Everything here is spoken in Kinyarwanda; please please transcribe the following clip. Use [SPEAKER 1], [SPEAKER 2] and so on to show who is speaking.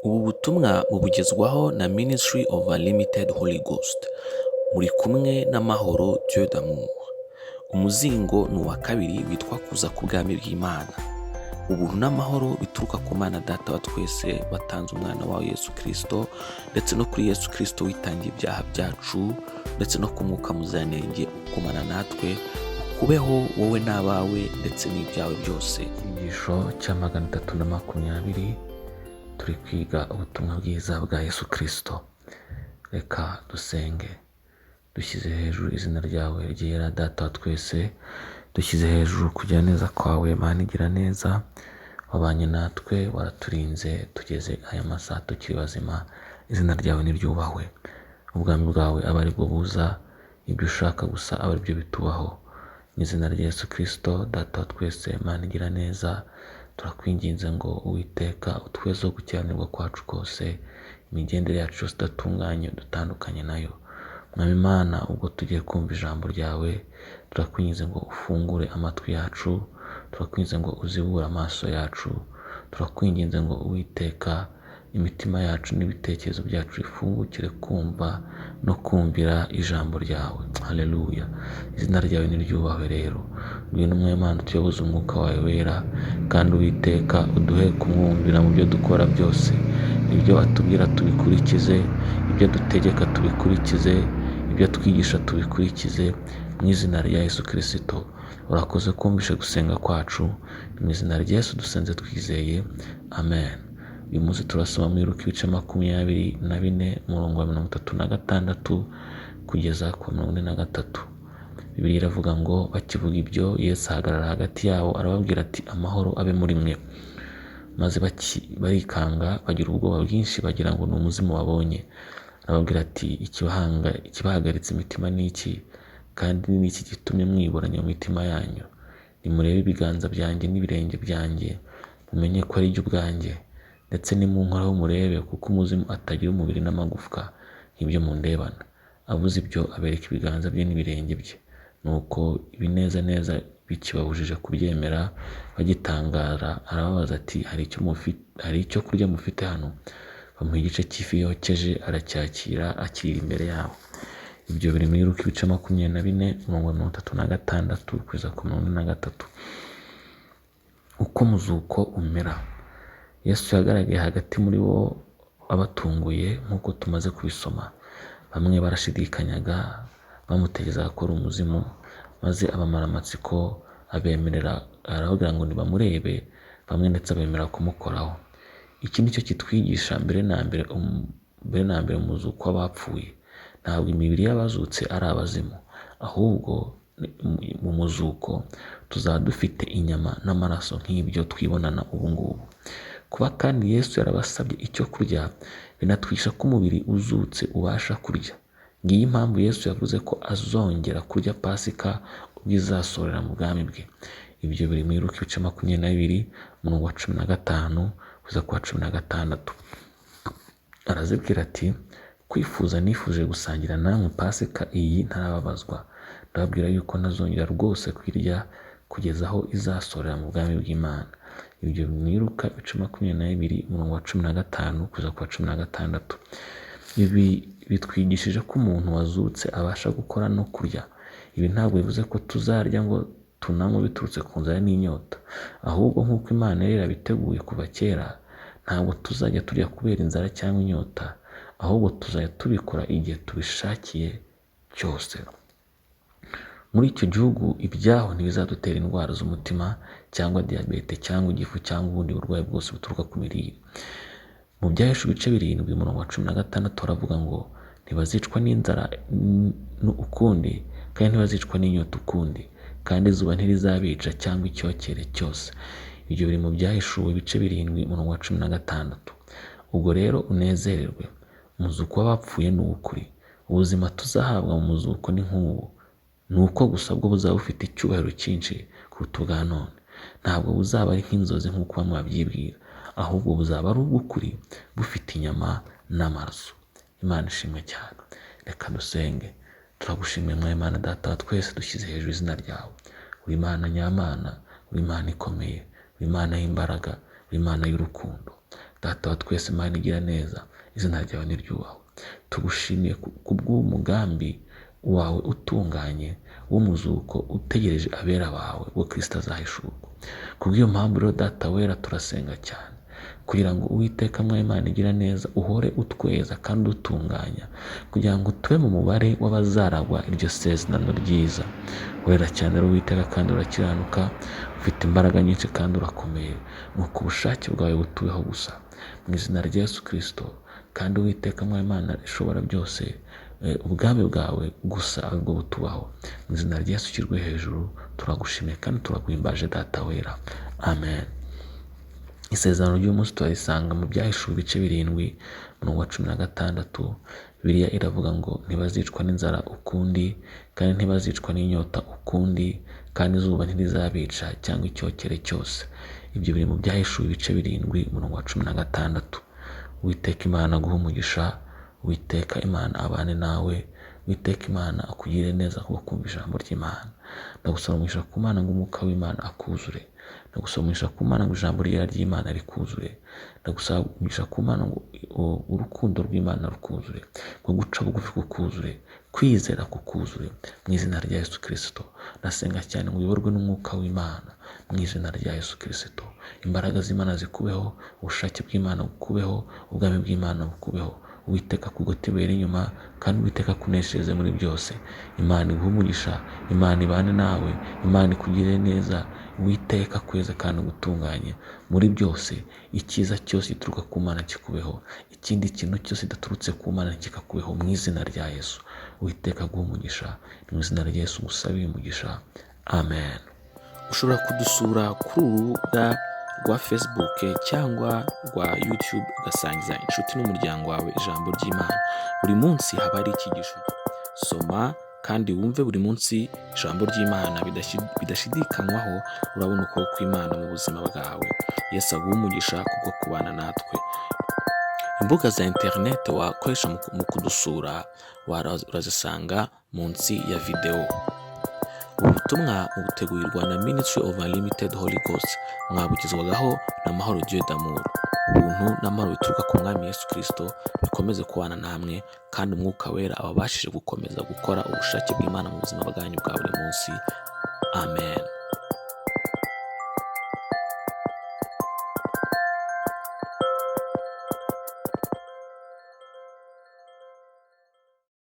[SPEAKER 1] Ubu butumwa bubugezwaho na Ministry of Unlimited Holy Ghost. Muri kumwe n'amahoro Dieu d'amour. Umuzingo ni uwa kabiri witwa kuza ku bwami bw'Imana. Ubuntu n'amahoro bituruka ku Mana Data wa twese batanze umwana wawe Yesu Kristo, ndetse no kuri Yesu Kristo witangiye ibyaha byacu, ndetse no ku Mwuka Muziranenge ukomana natwe, ukubeho wowe n'abawe ndetse n'ibyawe byose. Icyigisho cya 320 turi kwiga ubutumwa bwiza bwa Yesu Kristo. Reka dusenge. Dushyize hejuru izina ryawe ryera Data wa twese, dushyize hejuru kugira neza kwawe Mana igira neza, wabanye natwe waraturinze tugeze aya masaha tukiri bazima. Izina ryawe niryubahwe, ubwami bwawe aba ari bwo buza, ibyo ushaka gusa aba ari byo bitubaho. Mu izina rya Yesu Kristo Data wa twese Mana igira neza, turakwinginze ngo Uwiteka utwezeho gukiranirwa kwacu kose, imigendere yacu yose idatunganye dutandukanye nayo. Mwami Mana, ubwo tugiye kumva ijambo ryawe, turakwinginze ngo ufungure amatwi yacu, turakwinginze ngo uzibure amaso yacu, turakwinginze ngo Uwiteka imitima yacu n'ibitekerezo byacu bifungukire kumva no kumvira ijambo ryawe. Haleluya. Izina ryawe niryubahwe rero. Ngwino Mwami Mana utuyoboze umwuka wawe wera, kandi Uwiteka uduhe kumwumvira mu byo dukora byose. Ibyo atubwira tubikurikize, ibyo dutegeka tubikurikize, ibyo twigisha tubikurikize, mu izina rya Yesu Kristo. Urakoze kumvisha gusenga kwacu, mu izina rya Yesu dusenze twizeye, amen. Uyu munsi turasoma muri Luka ibice 24 umurongo wa 36 kugeza ku 43. Bibiliya iravuga ngo bakivuga ibyo, Yesu ahagarara hagati yabo arababwira ati, amahoro abe muri mwe. Maze barikanga bagira ubwoba bwinshi bagira ngo ni umuzimu babonye. Arababwira ati, ikibahagaritse imitima ni iki, kandi ni iki gitumye mwiburanya mu mitima yanyu? Nimurebe ibiganza byanjye n'ibirenge byanjye, mumenye ko ari jye ubwanjye. Ndetse nimunkoraho murebe, kuko umuzimu atagira umubiri n'amagufwa nk'ibyo mundebana. Avuze ibyo abereka ibiganza bye n'ibirenge bye. Nuko ibinezaneza bikibabujije kubyemera, bagitangara arababaza ati, hari icyo kurya mufite hano? Bamuha igice cy'ifi yokeje, aracyakira akirira imbere yabo. Ibyo biri muri Luka ibice 24 umurongo wa 36 kugeza ku 43. Uko muzuko umera. Yesu yagaragaye hagati muri bo abatunguye nk'uko tumaze kubisoma. Bamwe barashidikanyaga bamutegeza ko ari umuzimu, maze abamara amatsiko abemerera, arababwira ngo nibamurebe, bamwe ndetse abemera kumukoraho. Iki nicyo kitwigisha mbere na mbere umuzuko w'abapfuye. Ntabwo imibiri y'abazutse ari abazimu, ahubwo mu muzuko tuzaba dufite inyama n'amaraso nk'ibyo twibonana ubu ngubu. Kuba kandi Yesu yarabasabye icyo kurya, binatwisha ko umubiri uzutse ubasha kurya. Ngiyi impamvu Yesu yavuze ko azongera kurya Pasika ubwo izasorera mu bwami bwe. Ibyo biri muri Luka ibice 22 umurongo wa 15 kugeza ku wa 16. Arazibwira ati, kwifuza nifuje gusangira namwe Pasika iyi ntarababazwa. Ndababwira yuko ntazongera rwose kwirya kugeza aho izasorera mu bwami bw'Imana. Ibyo muri Luka ibice 22 umurongo wa 15 kugeza ku wa 16. Ibi bitwigishije ko umuntu wazutse abasha gukora no kurya. Ibi ntabwo bivuze ko tuzarya ngo tunanywe biturutse ku nzara n'inyota, ahubwo nk'uko Imana yari yarabiteguye kuva kera, ntabwo tuzajya turya kubera inzara cyangwa inyota, ahubwo tuzajya tubikora igihe tubishakiye cyose. Muri icyo gihugu ibyaho ntibizadutera indwara z'umutima cyangwa diyabete cyangwa igifu cyangwa ubundi burwayi bwose buturuka ku mirire. Mu Byahishuwe ibice 7 umurongo wa 16 haravuga ngo ntibazicwa n'inzara ukundi, kandi ntibazicwa n'inyota ukundi, kandi izuba ntirizabica cyangwa icyokere cyose. Ibyo biri mu Byahishuwe ibice 7 umurongo wa 16. Ubwo rero unezererwe, umuzuko w'abapfuye ni ukuri. Ubuzima tuzahabwa mu muzuko ni nk'ubu, ni uko gusa bwo buzaba bufite icyubahiro cyinshi kuruta ubwa none. Ntabwo buzaba ari nk'inzozi nk'uko bamwe babyibwira, ahubwo buzaba ari ubw'ukuri bufite inyama n'amaraso. Imana ishimwe cyane. Reka dusenge. Turagushimiye Mwami Mana Data wa twese, dushyize hejuru izina ryawe. Uri Imana nyamana, uri Imana ikomeye, uri Imana y'imbaraga, uri Imana y'urukundo. Data wa twese Mana igira neza, izina ryawe niryubahwe. Tugushimiye kubw'umugambi wawe utunganye w'umuzuko utegereje abera bawe ngo Kristo azahishurwa. Kubw'iyo mpamvu rero Data wera turasenga cyane kugira ngo Uwiteka Mwami Imana igira neza uhore utweza kandi utunganya, kugira ngo tube mu mubare w'abazaragwa iryo sezerano ryiza. Wera cyane rero Uwiteka kandi urakiranuka, ufite imbaraga nyinshi kandi urakomeye. Nuko ubushake bwawe butubeho gusa mu izina rya Yesu Kristo. Kandi Uwiteka Mwami Imana ishobora byose, ubwami bwawe gusa ahubwo butubaho. Mu izina rya Yesu ushyirwe hejuru. Turagushimiye kandi turaguhimbaje Data wera. Amen. Isezerano ry'umunsi turarisanga mu Byahishuwe ibice 7 umurongo wa 16. Bibiliya iravuga ngo ntibazicwa n'inzara ukundi, kandi ntibazicwa n'inyota ukundi, kandi izuba ntirizabica cyangwa icyokere cyose. Ibyo biri mu Byahishuwe ibice 7 umurongo wa 16. Uwiteka Imana aguhe umugisha, Uwiteka Imana abane nawe, Uwiteka Imana akugire neza kubwo kumva ijambo ry'Imana. Ndagusaba umugisha ku Mana ngo umwuka w'Imana akuzure. Ndagusaba umugisha ku Mana ngo ijambo ry'Imana rikuzure. Ndagusaba umugisha ku Mana ngo urukundo rw'Imana rukuzure, ngo guca bugufi kukuzure, kwizera kukuzure mu izina rya Yesu Kristo. Ndasenga cyane ngo uyoborwe n'umwuka w'Imana mu izina rya Yesu Kristo. Imbaraga z'Imana zikubeho, ubushake bw'Imana bukubeho, ubwami bw'Imana bukubeho. Uwiteka kugotebera inyuma kandi Uwiteka kuneshereze muri byose. Imana iguhe umugisha, Imana ibane nawe, Imana ikugirire neza. Uwiteka kweza kandi gutunganye muri byose. Icyiza cyose gituruka ku Mana kikubeho, ikindi kintu cyose kidaturutse ku Mana kikakubeho mu izina rya Yesu. Uwiteka aguhe umugisha, mu izina rya Yesu ngusabiye umugisha. Amen. Ushobora kudusura kuri urubuga rwa Facebook cyangwa rwa YouTube ugasangiza inshuti n'umuryango wawe ijambo ry'Imana. Buri munsi haba hari icyigisho. Soma kandi wumve buri munsi ijambo ry'Imana bidashidikanywaho. Urabona ukuboko kw'Imana mu buzima bwawe. Yesu aguhe umugisha kubwo kubana natwe. Imbuga za internet wakoresha mu kudusura urazisanga munsi ya video. Ubutumwa butegurirwa na Ministry of Unlimited Holy Ghost, mwabugezwagaho na Mahoro Dieu d'amour. Ubuntu n'amahoro bituruka ku Mwami Yesu Kristo bikomeze kubana namwe, kandi umwuka wera ababashije gukomeza gukora ubushake bw'Imana mu buzima bwanyu bwa buri munsi. Amen.